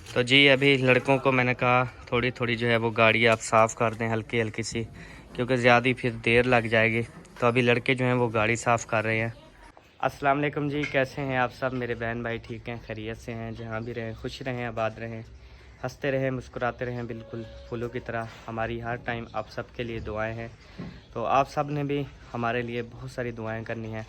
तो जी अभी लड़कों को मैंने कहा थोड़ी थोड़ी जो है वो गाड़ी आप साफ़ कर दें हल्की हल्की सी, क्योंकि ज़्यादा फिर देर लग जाएगी। तो अभी लड़के जो हैं वो गाड़ी साफ़ कर रहे हैं। अस्सलाम वालेकुम जी, कैसे हैं आप सब मेरे बहन भाई? ठीक हैं, खैरियत से हैं? जहाँ भी रहें खुश रहें, आबाद रहें, हंसते रहें, मुस्कुराते रहें, बिल्कुल फूलों की तरह। हमारी हर टाइम आप सब के लिए दुआएं हैं। तो आप सब ने भी हमारे लिए बहुत सारी दुआएं करनी हैं।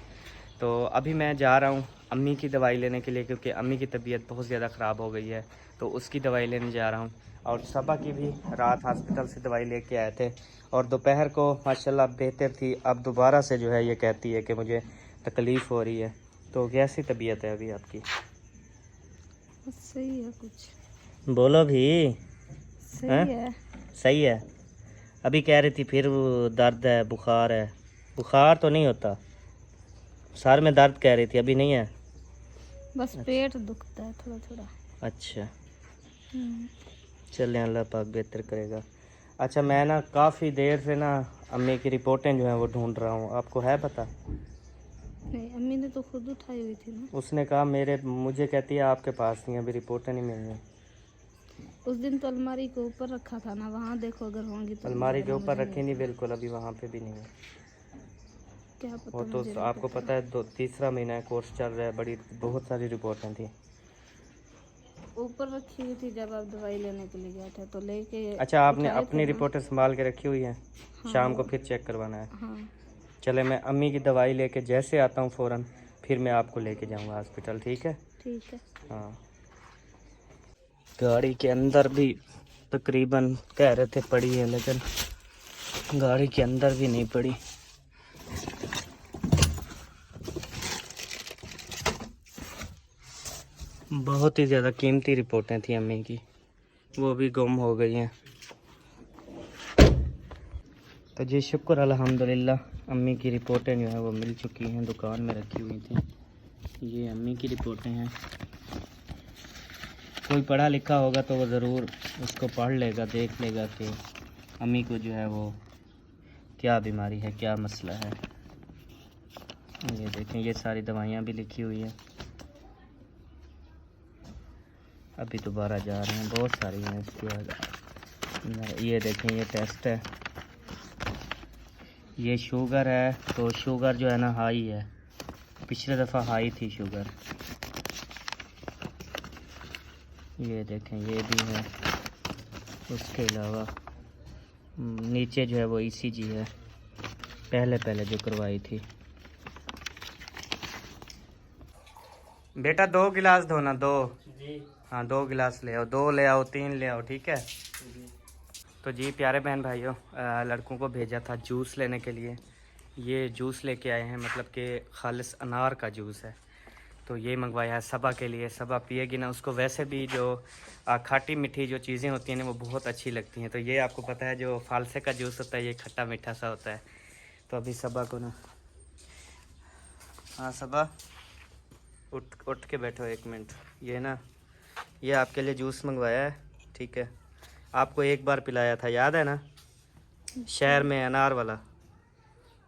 तो अभी मैं जा रहा हूँ अम्मी की दवाई लेने के लिए, क्योंकि अम्मी की तबीयत बहुत ज़्यादा ख़राब हो गई है। तो उसकी दवाई लेने जा रहा हूँ। और सबा की भी रात हॉस्पिटल से दवाई लेके आए थे और दोपहर को माशाल्लाह बेहतर थी। अब दोबारा से जो है ये कहती है कि मुझे तकलीफ़ हो रही है। तो कैसी तबीयत है अभी आपकी? सही है, कुछ बोलो भी। हैं? सही है। सही है। अभी कह रही थी फिर वो दर्द है, बुखार है। बुखार तो नहीं होता, सर में दर्द कह रही थी, अभी नहीं है? बस अच्छा। पेट दुखता है थोड़ा थोड़ा। अच्छा, हम्म। चलें, अल्लाह पाक बेहतर करेगा। अच्छा, मैं ना काफ़ी देर से ना अम्मी की रिपोर्टें जो हैं वो ढूंढ रहा हूँ, आपको है पता? नहीं, अम्मी ने तो खुद उठाई हुई थी ना। उसने कहा मुझे कहती है आपके पास नहीं, अभी रिपोर्टें नहीं मिल रही। उस दिन तो अलमारी के ऊपर रखा था ना, वहाँ देखो, अगर होंगी तो मिले, अलमारी के वरना ऊपर मुझे नहीं रखी नहीं, पता। बिल्कुल अभी वहाँ पे भी नहीं है। क्या वो पता, तो मुझे नहीं आपको पता। पता है, तीसरा महीना है, कोर्स चल रहा है, बहुत सारी रिपोर्टें थी। ऊपर रखी हुई थी जब आप दवाई लेने के लिए गए थे, तो लेके अच्छा, आपने उठाए थे अपनी ना। रिपोर्टें संभाल के रखी हुई हैं? हाँ शाम को वो। फिर चेक करवाना है? हाँ। चले, मैं अम्मी की दवाई लेके जैसे आता हूँ फ़ौरन फिर मैं आपको लेके जाऊँगा हॉस्पिटल, ठीक है? ठीक है। हाँ। गाड़ी के अंदर भी तकरीबन कह रहे थे पड़ी है, लेकिन गाड़ी के अंदर भी नहीं पड़ी। बहुत ही ज़्यादा कीमती रिपोर्टें थी अम्मी की, वो भी गुम हो गई हैं। तो जी शुक्र अल्हम्दुलिल्लाह, अम्मी की रिपोर्टें जो हैं वो मिल चुकी हैं, दुकान में रखी हुई थी। ये अम्मी की रिपोर्टें हैं। कोई पढ़ा लिखा होगा तो वो ज़रूर उसको पढ़ लेगा, देख लेगा कि अम्मी को जो है वो क्या बीमारी है, क्या मसला है। ये देखें, ये सारी दवाइयाँ भी लिखी हुई हैं। अभी दोबारा जा रहे हैं, बहुत सारी हैं इसके बाद। ये देखें, ये टेस्ट है, ये शुगर है। तो शुगर जो है ना हाई है, पिछले दफ़ा हाई थी शुगर। ये देखें, ये भी है। उसके अलावा नीचे जो है वो ईसीजी है, पहले जो करवाई थी। बेटा 2 गिलास दो ना, 2। हाँ, 2 गिलास ले आओ, 2 ले आओ, 3 ले आओ, ठीक है? तो जी प्यारे बहन भाइयों, लड़कों को भेजा था जूस लेने के लिए। ये जूस लेके आए हैं, मतलब कि खालिस अनार का जूस है। तो ये मंगवाया है सबा के लिए। सबा पिएगी ना, उसको वैसे भी जो खट्टी मीठी जो चीज़ें होती हैं ना वो बहुत अच्छी लगती हैं। तो ये आपको पता है जो फालसे का जूस होता है ये खट्टा मीठा सा होता है। तो अभी सबा को ना, हाँ सबा, उठ उठ के बैठो 1 मिनट। ये ना, ये आपके लिए जूस मंगवाया है, ठीक है? आपको एक बार पिलाया था, याद है ना? अच्छा। शहर में अनार वाला,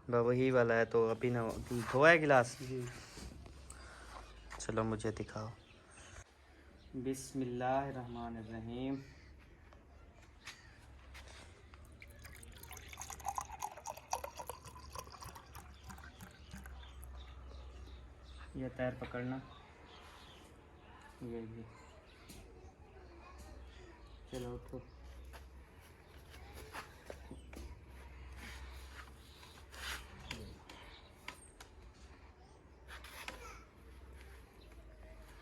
वही वाला है। तो अभी ना धोया है गिलास। चलो मुझे दिखाओ। बिस्मिल्लाहिर्रहमानिर्रहीम। ये पैर पकड़ना, ये चलो उठो।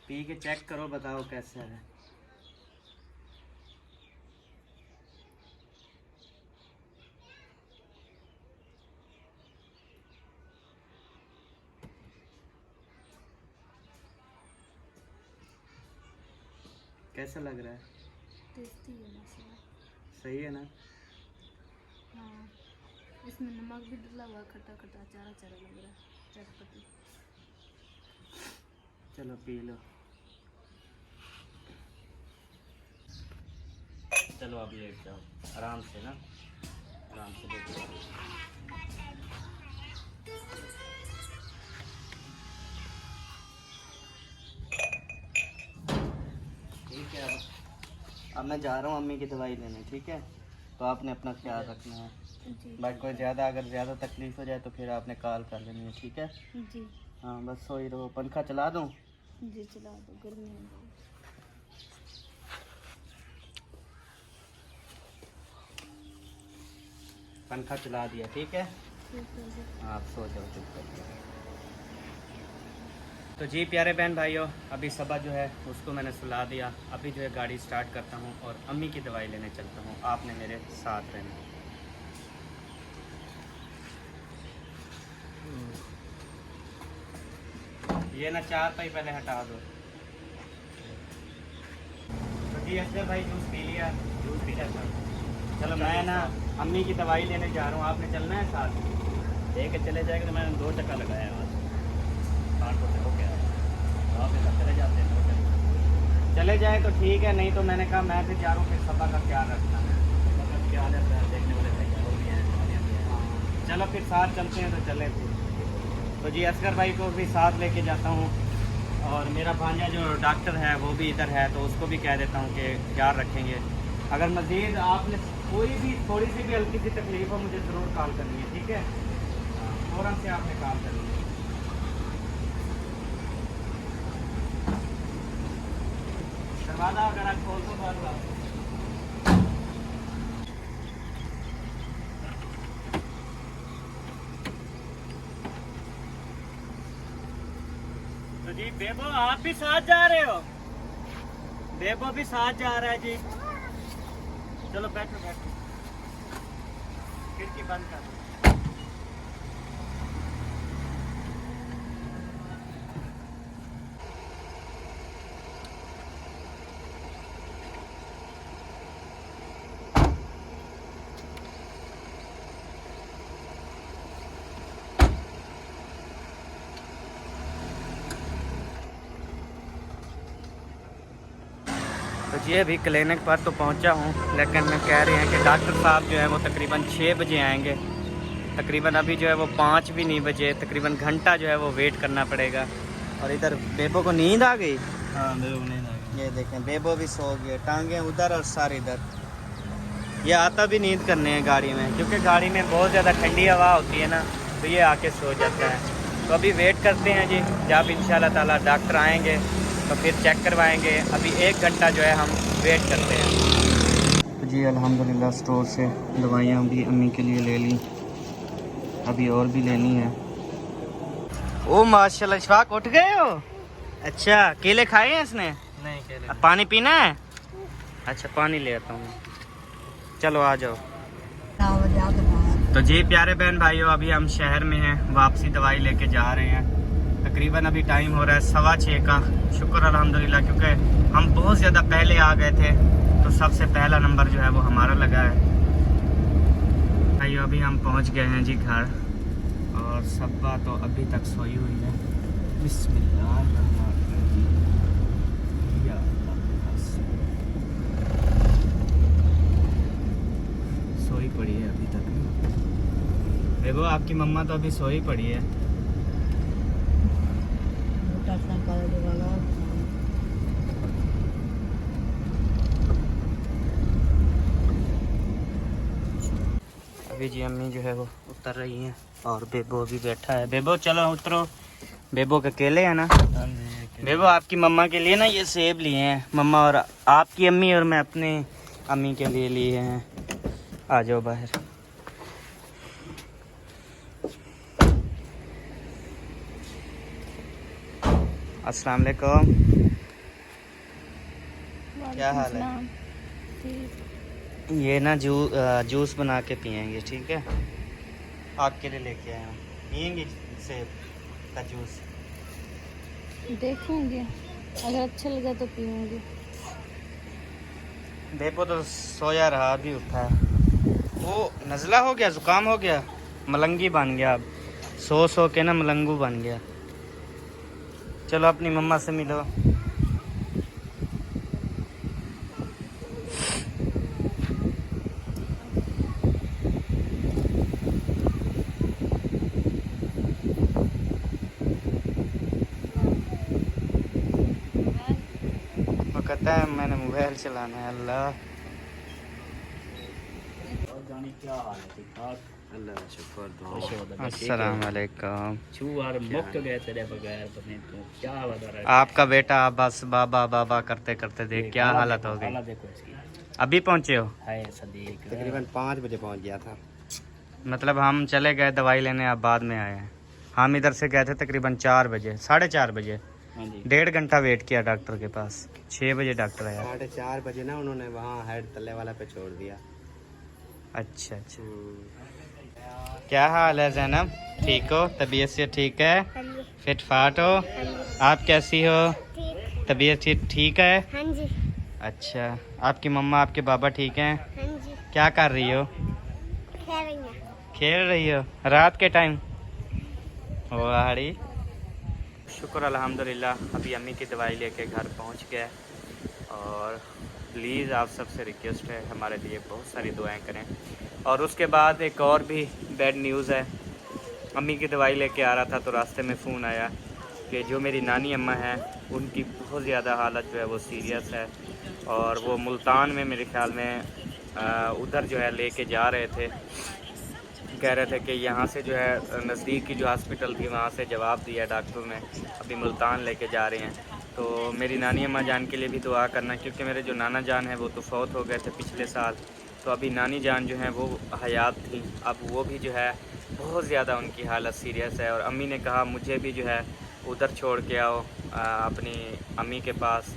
पी के चेक करो, बताओ कैसा है। कैसा लग रहा है? टेस्टी है मसाला। सही है ना? हाँ, इसमें नमक भी डला हुआ, खट्टा खट्टा अचार अचार लग रहा है, चटपटी। चलो पी लो। चलो अब लेट जाओ, आराम से ना, आराम से लेट जाओ। ठीक है, अब अब मैं जा रहा हूँ अम्मी की दवाई लेने, ठीक है? तो आपने अपना ख्याल रखना है। जी बाकी कोई अगर ज़्यादा तकलीफ़ हो जाए तो फिर आपने कॉल कर लेनी है, ठीक है? जी हाँ बस सोई रहो। पंखा चला दूँ? जी चला दो, गर्मी है बहुत। पंखा चला दिया, ठीक है? ठीक है जी। हाँ, आप सो जाओ चुप कर। तो जी प्यारे बहन भाइयों, अभी सबा जो है उसको मैंने सुला दिया। अभी जो है गाड़ी स्टार्ट करता हूँ और अम्मी की दवाई लेने चलता हूँ। आपने मेरे साथ रहना। ये ना चार पाई पहले हटा दो। तो जी अफजल भाई जूस पी लिया? जूस पी लेता हूँ। चलो मैं ना अम्मी की दवाई लेने जा रहा हूँ, आपने चलना है साथ? लेके चले जाएंगे तो मैंने 2 चक्कर लगाया है वहाँ कानपुर से होके आया वहाँ पे सब चले जाते हैं 2 चक्कर। चले जाए तो ठीक है, नहीं तो मैंने कहा मैं फिर जा रहा हूँ, फिर सबा का ख्याल रखना है। मतलब क्या रहता है देखने वाले भैया वो भी हैं हमारे भी हैं। चलो फिर साथ चलते हैं, तो चले फिर। तो जी असगर भाई को भी साथ लेके जाता हूँ और मेरा भांजा जो डॉक्टर है वो भी इधर है, तो उसको भी कह देता हूँ कि ख्याल रखेंगे। अगर मज़ीद आपने कोई भी थोड़ी सी भी हल्की सी तकलीफ हो मुझे ज़रूर कॉल करनी है, ठीक है? फ़ौरन से आपने कॉल करनी है। दरवाज़ा अगर आप खोल दो बार तो जी बेबो आप भी साथ जा रहे हो? बेबो भी साथ जा रहा है जी। चलो बैठो बैठो, खिड़की बंद कर दो। तो जी अभी क्लिनिक पर तो पहुंचा हूं, लेकिन मैं कह रहे हैं कि डॉक्टर साहब जो है वो तकरीबन 6 बजे आएंगे। तकरीबन अभी जो है वो 5 भी नहीं बजे, तकरीबन घंटा जो है वो वेट करना पड़ेगा। और इधर बेबो को नींद आ गई। हाँ मेरे को नहीं लगा। ये देखें बेबो भी सो गए, टांगे उधर और सारे इधर। ये आता भी नींद करने हैं गाड़ी में, क्योंकि गाड़ी में बहुत ज़्यादा ठंडी हवा होती है ना, तो ये आके सो जाता है। तो अभी वेट करते हैं जी, जब इंशाल्लाह ताला डॉक्टर आएंगे तो फिर चेक करवाएंगे। अभी 1 घंटा जो है हम वेट करते हैं। तो जी अल्हम्दुलिल्लाह स्टोर से दवाइयाँ भी अम्मी के लिए ले ली, अभी और भी लेनी है। ओ माशाल्लाह इशफाक उठ गए हो? अच्छा केले खाए हैं इसने? नहीं केले अब पानी पीना है? अच्छा पानी ले आता हूँ, चलो आ जाओ। तो जी प्यारे बहन भाइयों, अभी हम शहर में हैं, वापसी दवाई लेके जा रहे हैं। तकरीबन अभी टाइम हो रहा है 6:15 का। शुक्र अल्हम्दुलिल्लाह, क्योंकि हम बहुत ज़्यादा पहले आ गए थे तो सबसे पहला नंबर जो है वो हमारा लगा है। भाइयों अभी हम पहुंच गए हैं जी घर, और सब्बा तो अभी तक सोई हुई है। बिस्मिल्लाहिर्रहमानिर्रहीम। या अल्लाह, सोई पड़ी है अभी तक। देखो आपकी मम्मा तो अभी सोई पड़ी है। अभी जी अम्मी जो है वो उतर रही हैं और बेबो अभी बैठा है। बेबो चलो उतरो। बेबो के केले हैं ना? बेबो आपकी मम्मा के लिए ना ये सेब लिए हैं मम्मा, और आपकी अम्मी और मैं अपने अम्मी के लिए लिए हैं। आ जाओ बाहर। अस्सलाम वालेकुम, क्या हाल है? ये ना जूस बना के पियेंगे, ठीक है? आपके लिए लेके आए हम, पियेंगे सेब का जूस। देखेंगे, अगर अच्छा लगा तो पीऊंगी। बेबो तो सोया रहा, अभी उठा है। वो नज़ला हो गया, ज़ुकाम हो गया, मलंगी बन गया। अब सो के ना मलंगू बन गया। चलो अपनी मम्मा से मिलो। वो कहता टाइम मैंने मोबाइल चलाना है। अल्लाह और जानी क्या हाल है, ठीक ठाक? अल्लाह का शुक्र दुआ। खुश हो दादा, ठीक अस्सलाम है? वालेकुम। छू और मुक गए तेरे बगैर, पता नहीं तू क्या बता रहा है। आपका बेटा बस बाबा बाबा करते करते देख क्या हालत हो गई। हालत देखो इसकी। अभी पहुंचे हो? है सदीक तकरीबन 5 बजे पहुंच गया था। मतलब हम चले गए दवाई लेने, आप बाद में आए हैं। हम इधर से गए थे तकरीबन 4 बजे, 4:30 बजे। हाँ जी। 1.5 घंटा वेट किया डॉक्टर के पास। 6 बजे डॉक्टर आया। 4:30 बजे ना उन्होंने वहाँ हेड तले वाला पे छोड़ दिया। अच्छा अच्छा। क्या हाल है जैनब, ठीक हो? तबीयत से ठीक है? फिट फाट हो? आप कैसी हो? तबीयत ठीक है? हाँ जी, अच्छा, आपकी मम्मा आपके बाबा ठीक हैं? हाँ जी, क्या कर रही हो? खेल रही हैं। खेल रही हो रात के टाइम? वाड़ी शुक्र अल्हम्दुलिल्लाह। अभी अम्मी की दवाई लेके घर पहुंच गया। और प्लीज़ आप सबसे रिक्वेस्ट है, हमारे लिए बहुत सारी दुआएं करें। और उसके बाद एक और भी बैड न्यूज़ है। अम्मी की दवाई लेके आ रहा था तो रास्ते में फ़ोन आया कि जो मेरी नानी अम्मा हैं उनकी बहुत ज़्यादा हालत जो है वो सीरियस है। और वो मुल्तान में मेरे ख़्याल में उधर जो है लेके जा रहे थे। कह रहे थे कि यहाँ से जो है नज़दीक की जो हॉस्पिटल थी वहाँ से जवाब दिया डॉक्टर ने, अभी मुल्तान लेके जा रहे हैं। तो मेरी नानी अम्मा जान के लिए भी दुआ करना, क्योंकि मेरे जो नाना जान है वो तो फौत हो गए थे पिछले साल। तो अभी नानी जान जो है वो हयात थी, अब वो भी जो है बहुत ज़्यादा उनकी हालत सीरियस है। और अम्मी ने कहा मुझे भी जो है उधर छोड़ के आओ अपनी अम्मी के पास,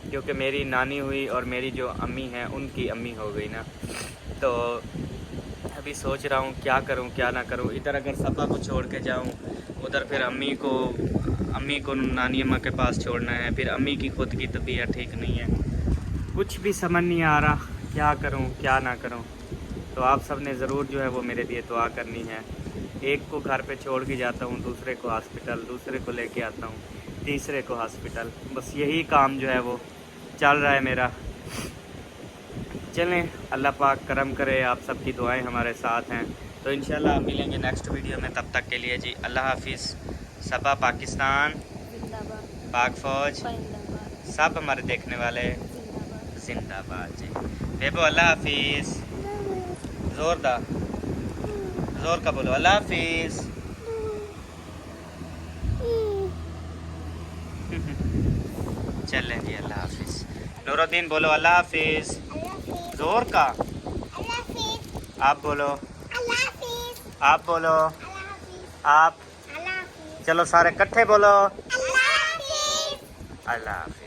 क्योंकि मेरी नानी हुई और मेरी जो अम्मी हैं उनकी अम्मी हो गई ना। तो अभी सोच रहा हूँ क्या करूँ क्या ना करूँ। इधर अगर सपा को छोड़ के जाऊँ, उधर फिर अम्मी को नानी अम्मा के पास छोड़ना है, फिर अम्मी की खुद की तबीयत ठीक नहीं है। कुछ भी समझ नहीं आ रहा क्या करूँ क्या ना करूँ। तो आप सब ने ज़रूर जो है वो मेरे लिए दुआ करनी है। एक को घर पे छोड़ के जाता हूँ, दूसरे को हॉस्पिटल, दूसरे को लेके आता हूँ, तीसरे को हॉस्पिटल। बस यही काम जो है वो चल रहा है मेरा। चलें, अल्लाह पाक करम करे, आप सबकी दुआएं हमारे साथ हैं। तो इंशाल्लाह मिलेंगे नेक्स्ट वीडियो में, तब तक के लिए जी अल्लाह हाफिज़। सबा पाकिस्तान, जिंदाबाद, पाक फ़ौज, जिंदाबाद, सब हमारे देखने वाले जिंदाबाद। जिंदाबाद जी। बेबो अल्लाह हाफिज़, जोर का बोलो अल्लाह हाफिज़। चलें जी अल्लाह हाफिज़। नूरुद्दीन बोलो अल्लाह हाफिज़, जोर का। आप बोलो, आप बोलो, आप। चलो सारे इकट्ठे बोलो अल्लाह हाफिज़।